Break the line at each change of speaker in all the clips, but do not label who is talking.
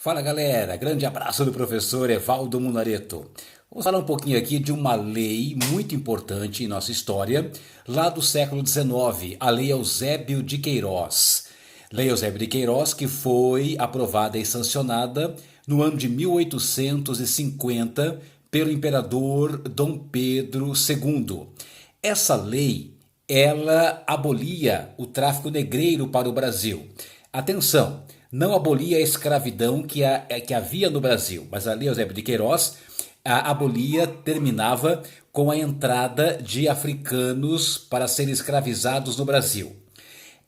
Fala galera, grande abraço do professor Evaldo Munareto. Vamos falar um pouquinho aqui de uma lei muito importante em nossa história, lá do século XIX, a Lei Eusébio de Queiroz. Lei Eusébio de Queiroz que foi aprovada e sancionada no ano de 1850 pelo imperador Dom Pedro II. Essa lei, ela abolia o tráfico negreiro para o Brasil. Atenção, não abolia a escravidão que havia no Brasil, mas a Lei Eusébio de Queiroz terminava com a entrada de africanos para serem escravizados no Brasil.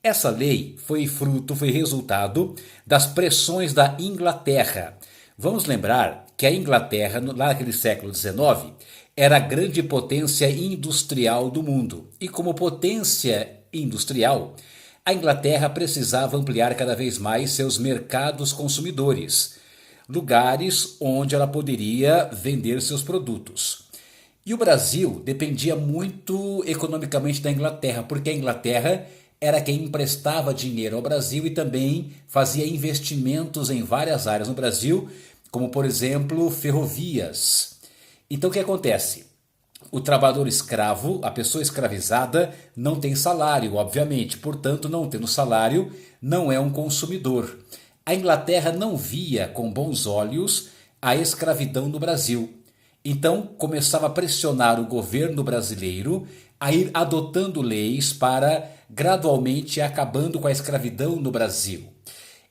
Essa lei foi resultado das pressões da Inglaterra. Vamos lembrar que a Inglaterra, lá naquele século XIX, era a grande potência industrial do mundo. E como potência industrial, a Inglaterra precisava ampliar cada vez mais seus mercados consumidores, lugares onde ela poderia vender seus produtos. E o Brasil dependia muito economicamente da Inglaterra, porque a Inglaterra era quem emprestava dinheiro ao Brasil e também fazia investimentos em várias áreas no Brasil, como por exemplo ferrovias. Então o que acontece? O trabalhador escravo, a pessoa escravizada, não tem salário, obviamente, portanto, não tendo salário, não é um consumidor. A Inglaterra não via com bons olhos a escravidão no Brasil. Então começava a pressionar o governo brasileiro a ir adotando leis para gradualmente acabando com a escravidão no Brasil.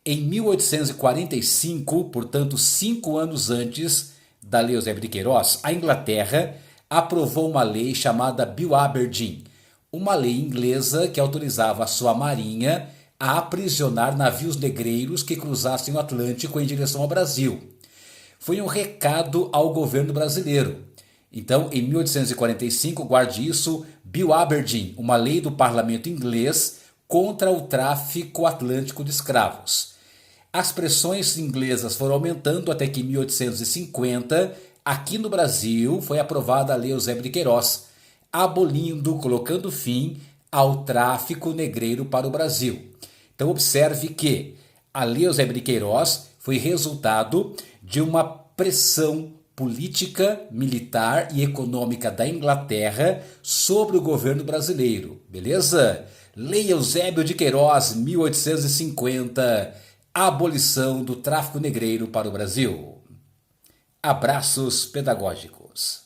Em 1845, portanto 5 anos antes da Lei Eusébio de Queiroz, a Inglaterra aprovou uma lei chamada Bill Aberdeen, uma lei inglesa que autorizava a sua marinha a aprisionar navios negreiros que cruzassem o Atlântico em direção ao Brasil. Foi um recado ao governo brasileiro. Então, em 1845, guarde isso, Bill Aberdeen, uma lei do parlamento inglês contra o tráfico atlântico de escravos. As pressões inglesas foram aumentando até que em 1850, aqui no Brasil, foi aprovada a Lei Eusébio de Queiroz, abolindo, colocando fim ao tráfico negreiro para o Brasil. Então observe que a Lei Eusébio de Queiroz foi resultado de uma pressão política, militar e econômica da Inglaterra sobre o governo brasileiro, beleza? Lei Eusébio de Queiroz, 1850, abolição do tráfico negreiro para o Brasil. Abraços pedagógicos.